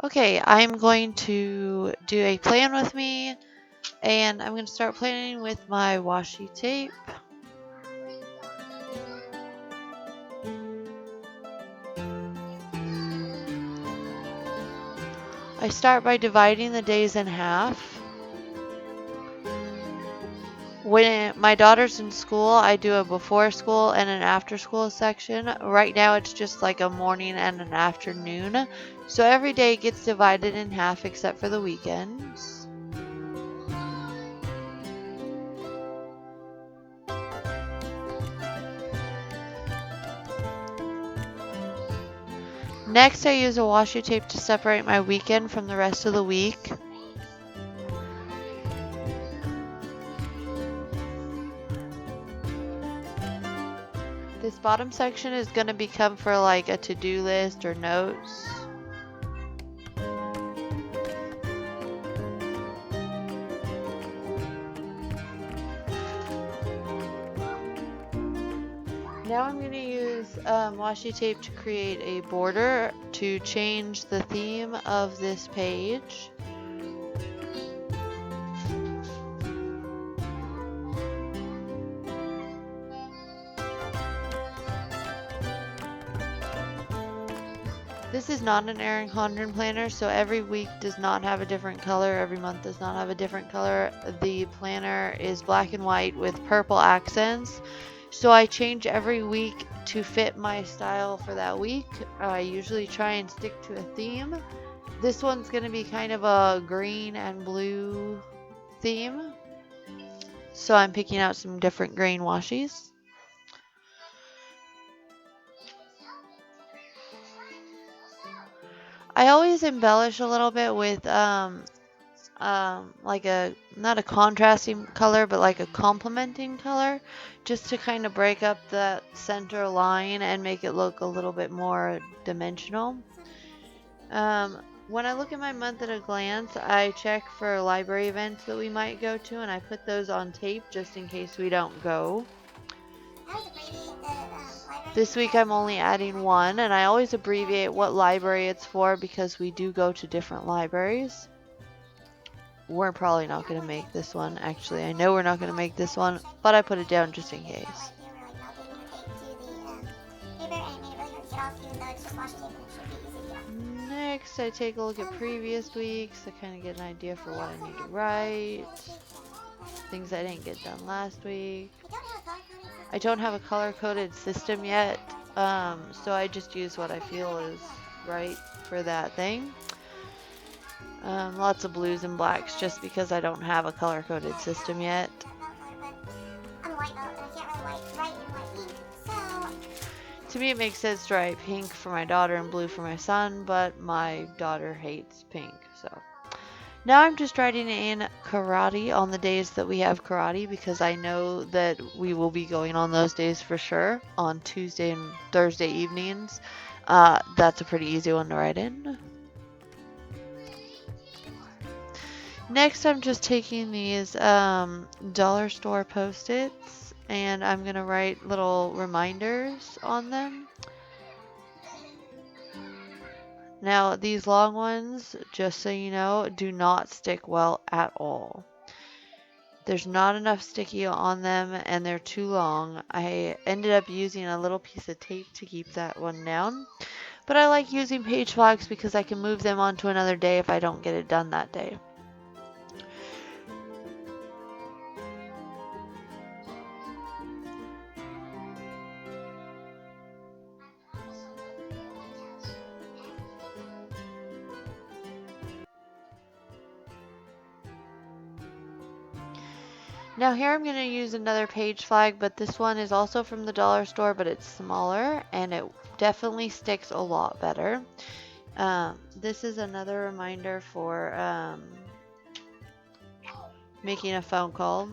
Okay, I'm going to do a plan with me, and I'm going to start planning with my washi tape. I start by dividing the days in half. When my daughter's in school, I do a before school and an after school section. Right now, it's just like a morning and an afternoon. So every day gets divided in half except for the weekends. Next, I use a washi tape to separate my weekend from the rest of the week. This bottom section is going to become for like a to-do list or notes. Now I'm going to use washi tape to create a border to change the theme of this page. This is not an Erin Condren planner, so every week does not have a different color, every month does not have a different color. The planner is black and white with purple accents, so I change every week to fit my style for that week. I usually try and stick to a theme. This one's going to be kind of a green and blue theme, so I'm picking out some different green washies. I always embellish a little bit with like a not a contrasting color but like a complementing color, just to kind of break up that center line and make it look a little bit more dimensional. When I look at my month at a glance, I check for library events that we might go to, and I put those on tape just in case we don't go. This week I'm only adding one, and I always abbreviate what library it's for because we do go to different libraries. We're probably not going to make this one. Actually, I know we're not going to make this one, but I put it down just in case. Next, I take a look at previous weeks to kind of get an idea for what I need to write. Things I didn't get done last week. I don't have a color-coded system yet, so I just use what I feel is right for that thing. Lots of blues and blacks just because I don't have a color-coded system yet. To me, it makes sense to write pink for my daughter and blue for my son, but my daughter hates pink, so. Now I'm just writing in karate on the days that we have karate because I know that we will be going on those days for sure on Tuesday and Thursday evenings. That's a pretty easy one to write in. Next, I'm just taking these dollar store Post-its and I'm going to write little reminders on them. Now, these long ones, just so you know, do not stick well at all. There's not enough sticky on them and they're too long. I ended up using a little piece of tape to keep that one down. But I like using page flags because I can move them on to another day if I don't get it done that day. Now here I'm going to use another page flag, but this one is also from the dollar store, but it's smaller and it definitely sticks a lot better. This is another reminder for making a phone call.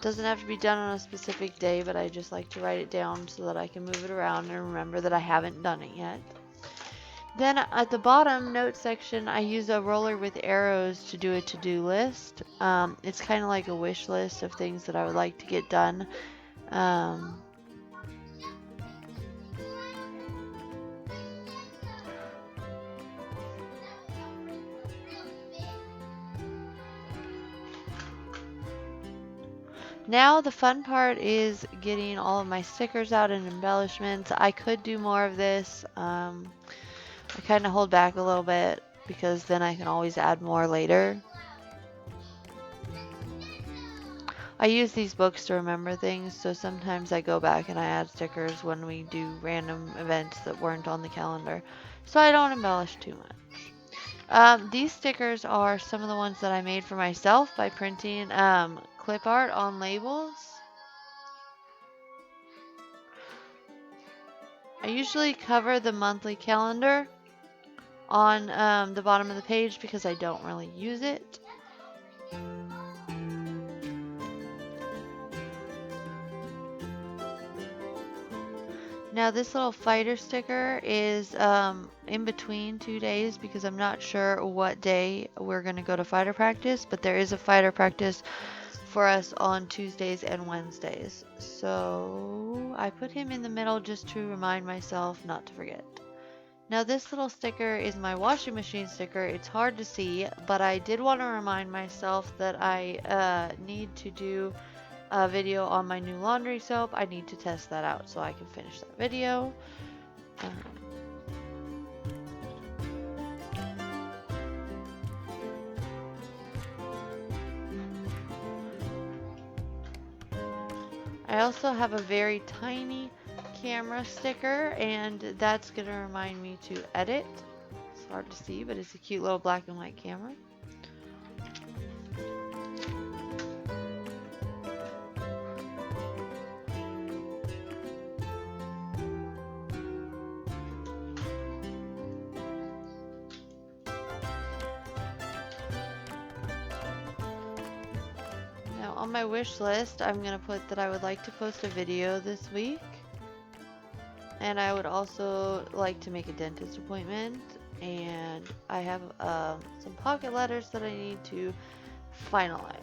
Doesn't have to be done on a specific day, but I just like to write it down so that I can move it around and remember that I haven't done it yet. Then at the bottom note section, I use a roller with arrows to do a to-do list. It's kind of like a wish list of things that I would like to get done. Now the fun part is getting all of my stickers out and embellishments. I could do more of this. I kind of hold back a little bit because then I can always add more later. I use these books to remember things, so sometimes I go back and I add stickers when we do random events that weren't on the calendar, so I don't embellish too much. These stickers are some of the ones that I made for myself by printing clip art on labels. I usually cover the monthly calendar on the bottom of the page because I don't really use it. Now this little fighter sticker is in between 2 days because I'm not sure what day we're going to go to fighter practice, but there is a fighter practice for us on Tuesdays and Wednesdays. So I put him in the middle just to remind myself not to forget. Now this little sticker is my washing machine sticker. It's hard to see, but I did want to remind myself that I need to do a video on my new laundry soap. I need to test that out so I can finish that video. I also have a very tiny camera sticker, and that's going to remind me to edit. It's hard to see, but it's a cute little black and white camera. Now on my wish list, I'm going to put that I would like to post a video this week. And I would also like to make a dentist appointment. And I have some pocket letters that I need to finalize.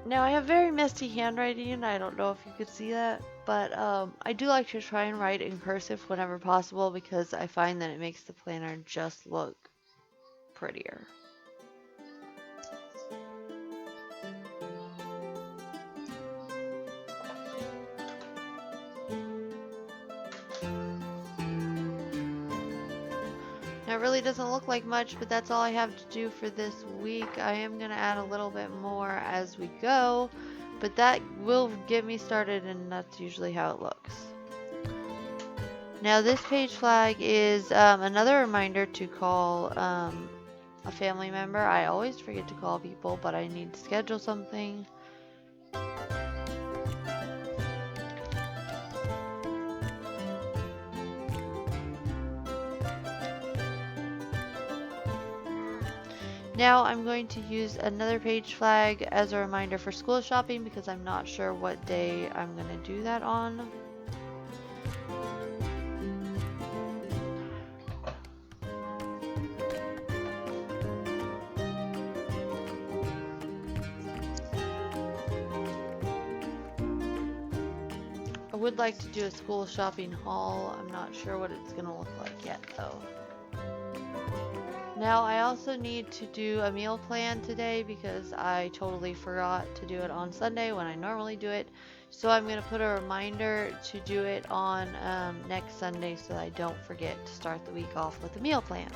Now I have very messy handwriting. I don't know if you could see that. But I do like to try and write in cursive whenever possible because I find that it makes the planner just look prettier. Now it really doesn't look like much, but that's all I have to do for this week. I am going to add a little bit more as we go, but that will get me started, and that's usually how it looks. Now this page flag is another reminder to call a family member. I always forget to call people, but I need to schedule something. Now I'm going to use another page flag as a reminder for school shopping because I'm not sure what day I'm going to do that on. I would like to do a school shopping haul. I'm not sure what it's going to look like yet though. Now I also need to do a meal plan today because I totally forgot to do it on Sunday when I normally do it. So I'm going to put a reminder to do it on next Sunday so that I don't forget to start the week off with a meal plan.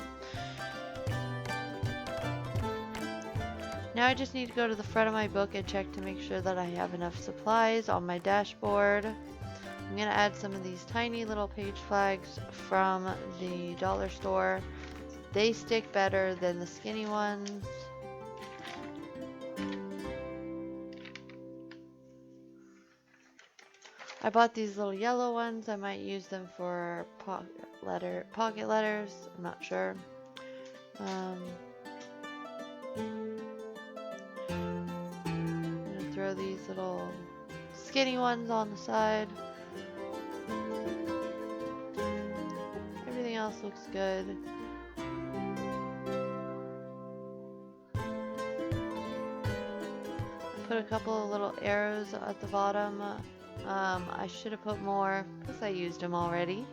Now I just need to go to the front of my book and check to make sure that I have enough supplies on my dashboard. I'm going to add some of these tiny little page flags from the dollar store. They stick better than the skinny ones. I bought these little yellow ones. I might use them for pocket letters. I'm not sure. I'm gonna throw these little skinny ones on the side. Everything else looks good. Put a couple of little arrows at the bottom. I should have put more because I used them already.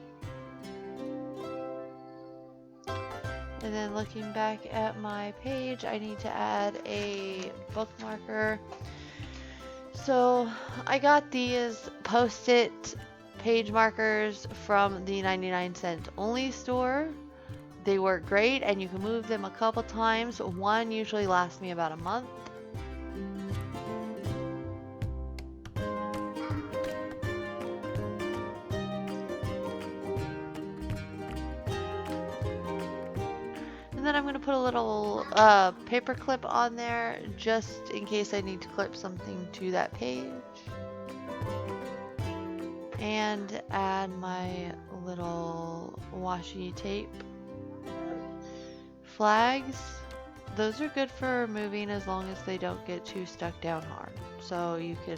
And then looking back at my page, I need to add a bookmarker. So I got these post-it page markers from the 99-cent only store. They work great and you can move them a couple times. One usually lasts me about a month. And then I'm going to put a little paper clip on there just in case I need to clip something to that page. And add my little washi tape. Flags, those are good for moving as long as they don't get too stuck down hard. So you can